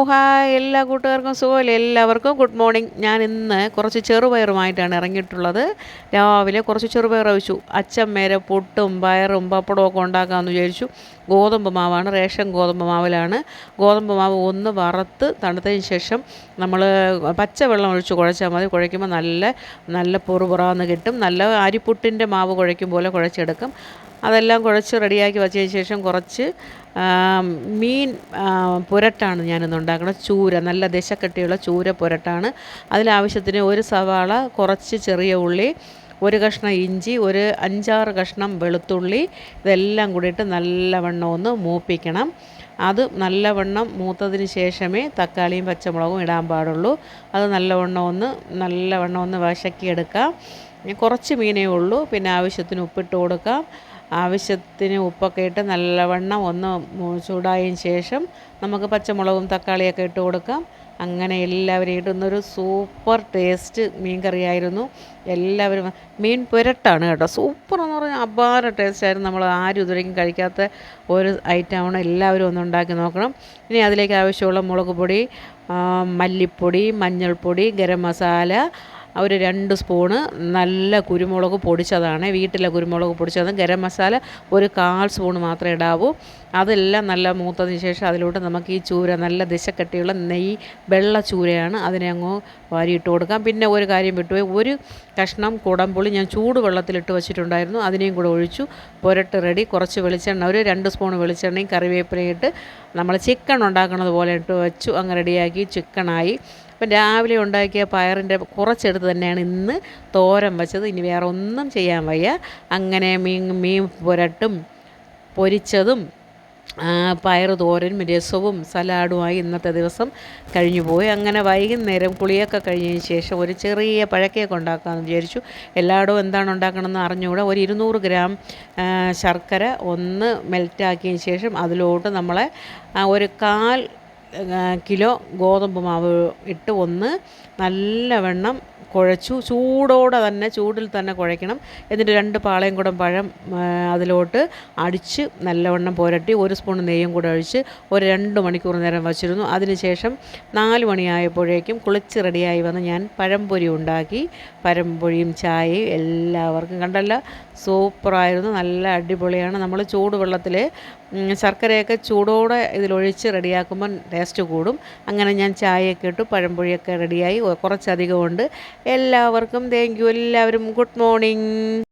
Hi എല്ലാ കൂട്ടുകാർക്കും സുഖമല്ലേ? എല്ലാവർക്കും ഗുഡ് മോർണിംഗ്. ഞാൻ ഇന്ന് കുറച്ച് ചെറുപയറുമായിട്ടാണ് ഇറങ്ങിയിട്ടുള്ളത്. രാവിലെ കുറച്ച് ചെറുപയർ വെച്ചു. അച്ചമ്മേരെ പുട്ടും പയറും പപ്പടവും ഒക്കെ ഉണ്ടാക്കാമെന്ന് വിചാരിച്ചു. ഗോതമ്പ് മാവാണ്, റേഷൻ ഗോതമ്പ് മാവിലാണ്. ഗോതമ്പ് മാവ് ഒന്ന് വറുത്ത് തണുത്തതിന് ശേഷം നമ്മൾ പച്ചവെള്ളം ഒഴിച്ച് കുഴച്ചാൽ മതി. കുഴയ്ക്കുമ്പോൾ നല്ല പൊറുപുറാന്ന് കിട്ടും. നല്ല അരിപ്പുട്ടിൻ്റെ മാവ് കുഴയ്ക്കും പോലെ കുഴച്ചെടുക്കും. അതെല്ലാം കുഴച്ച് റെഡിയാക്കി വച്ചതിന് ശേഷം കുറച്ച് മീൻ പുരട്ടാണ് ഞാനിന്ന് ഉണ്ടാക്കുന്നത്. ചൂര, നല്ല ദശക്കട്ടിയുള്ള ചൂര പുരട്ടാണ്. അതിലാവശ്യത്തിന് ഒരു സവാള, കുറച്ച് ചെറിയ ഉള്ളി, ഒരു കഷ്ണം ഇഞ്ചി, ഒരു 5-6 കഷ്ണം വെളുത്തുള്ളി, ഇതെല്ലാം കൂടിയിട്ട് നല്ലവണ്ണം ഒന്ന് മൂപ്പിക്കണം. അത് നല്ലവണ്ണം മൂത്തതിന് ശേഷമേ തക്കാളിയും പച്ചമുളകും ഇടാൻ പാടുള്ളൂ. അത് നല്ലവണ്ണം ഒന്ന് വശക്കിയെടുക്കാം. കുറച്ച് മീനേ ഉള്ളൂ. പിന്നെ ആവശ്യത്തിന് ഉപ്പിട്ട് കൊടുക്കാം. ആവശ്യത്തിന് ഉപ്പൊക്കെ ഇട്ട് നല്ലവണ്ണം ഒന്ന് ചൂടായതിന് ശേഷം നമുക്ക് പച്ചമുളകും തക്കാളിയൊക്കെ ഇട്ട് കൊടുക്കാം. അങ്ങനെ എല്ലാവരും ഇടുന്നൊരു സൂപ്പർ ടേസ്റ്റ് മീൻ കറിയായിരുന്നു. എല്ലാവരും മീൻ പുരട്ടാണ് കേട്ടോ. സൂപ്പർ എന്ന് പറഞ്ഞാൽ അപാര ടേസ്റ്റായിരുന്നു. നമ്മൾ ആരും ഇതുവരെയും കഴിക്കാത്ത ഒരു ഐറ്റമാണ്. എല്ലാവരും ഒന്ന് ഉണ്ടാക്കി നോക്കണം. ഇനി അതിലേക്ക് ആവശ്യമുള്ള മുളക് പൊടി, മല്ലിപ്പൊടി, മഞ്ഞൾപ്പൊടി, ഗരം മസാല, ഒരു 2 സ്പൂണ് നല്ല കുരുമുളക് പൊടിച്ചതാണ്, വീട്ടിലെ കുരുമുളക് പൊടിച്ചത്. ഗരം മസാല ഒരു 1/4 സ്പൂൺ മാത്രമേ ഇടാവൂ. അതെല്ലാം നല്ല മൂത്തതിന് ശേഷം അതിലോട്ട് നമുക്ക് ഈ ചൂര, നല്ല ദിശക്കട്ടിയുള്ള വെള്ള ചൂരയാണ്, അതിനെ അങ്ങ് വാരിയിട്ട് കൊടുക്കാം. പിന്നെ ഒരു കാര്യം വിട്ടുപോയി, ഒരു കഷ്ണം കുടംപുളി ഞാൻ ചൂട് വെള്ളത്തിലിട്ട് വെച്ചിട്ടുണ്ടായിരുന്നു, അതിനെയും കൂടെ ഒഴിച്ചു. പുരട്ട് റെഡി. കുറച്ച് വെളിച്ചെണ്ണ, ഒരു 2 സ്പൂൺ വെളിച്ചെണ്ണയും കറിവേപ്പിലയും ഇട്ട് നമ്മൾ ചിക്കൻ ഉണ്ടാക്കുന്നത് പോലെ ഇട്ട് വെച്ചു. അങ്ങ് റെഡിയാക്കി ചിക്കനായി. അപ്പം രാവിലെ ഉണ്ടാക്കിയ പയറിൻ്റെ കുറച്ചെടുത്ത് തന്നെയാണ് ഇന്ന് തോരൻ വെച്ചത്. ഇനി വേറെ ഒന്നും ചെയ്യാൻ വയ്യ. അങ്ങനെ മീൻ പുരട്ടും പൊരിച്ചതും പയർ തോരനും രസവും സലാഡുമായി ഇന്നത്തെ ദിവസം കഴിഞ്ഞു പോയി. അങ്ങനെ വൈകുന്നേരം കുളിയൊക്കെ കഴിഞ്ഞതിന് ശേഷം ഒരു ചെറിയ പഴക്കേക്ക് ഉണ്ടാക്കാമെന്ന് വിചാരിച്ചു. എല്ലായിടവും എന്താണ് ഉണ്ടാക്കണമെന്ന് അറിഞ്ഞുകൂടെ. ഒരു 200 ഗ്രാം ശർക്കര ഒന്ന് മെൽറ്റാക്കിയതിന് ശേഷം അതിലോട്ട് നമ്മളെ ഒരു 1/4 കിലോ ഗോതമ്പ് മാവ് ഇട്ട് ഒന്ന് നല്ലവണ്ണം കുഴച്ചു. ചൂടിൽ തന്നെ കുഴയ്ക്കണം. എന്നിട്ട് 2 പാളയം കൂടെ പഴം അതിലോട്ട് അടിച്ച് നല്ലവണ്ണം പുരട്ടി 1 സ്പൂൺ നെയ്യും കൂടെ ഒഴിച്ച് ഒരു 2 മണിക്കൂർ നേരം വച്ചിരുന്നു. അതിനുശേഷം 4 മണിയായപ്പോഴേക്കും കുളിച്ച് റെഡിയായി വന്ന് ഞാൻ പഴംപൊരി ഉണ്ടാക്കി. പഴംപൊരിയും ചായയും എല്ലാവർക്കും കണ്ടല്ലോ, സൂപ്പറായിരുന്നു. നല്ല അടിപൊളിയാണ്. നമ്മൾ ചൂടുവെള്ളത്തിൽ ശർക്കരയൊക്കെ ചൂടോടെ ഇതിലൊഴിച്ച് റെഡിയാക്കുമ്പം ടേസ്റ്റ് കൂടും. അങ്ങനെ ഞാൻ ചായയൊക്കെ ഇട്ടു, പഴംപൊരിയൊക്കെ റെഡിയായി. കുറച്ചധികം ഉണ്ട്. എല്ലാവർക്കും താങ്ക് യു. എല്ലാവരും ഗുഡ് മോർണിംഗ്.